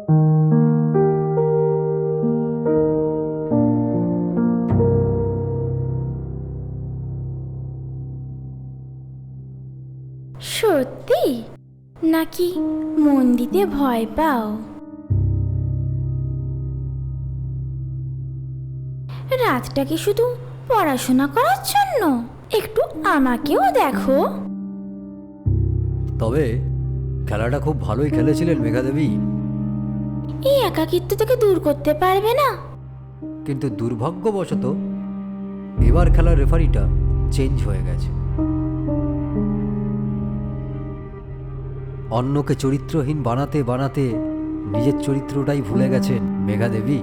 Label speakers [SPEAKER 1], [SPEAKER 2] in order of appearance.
[SPEAKER 1] সত্যি নাকি মন দিতে ভয় পাও? রাতটা কি শুধু পড়াশোনা করার জন্য? একটু আমাকেও দেখো।
[SPEAKER 2] তবে খেলাটা খুব ভালোই খেলেছিলেন মেঘাদেবী,
[SPEAKER 1] এই একাকিত্ব থেকে দূর করতে পারবে না?
[SPEAKER 2] কিন্তু দুর্ভাগ্যবশত এবার খেলার রেফারিটা চেঞ্জ হয়ে গেছে। অন্যকে চরিত্রহীন বানাতে বানাতে নিজের চরিত্রটাই ভুলে গেছেন মেঘাদেবী।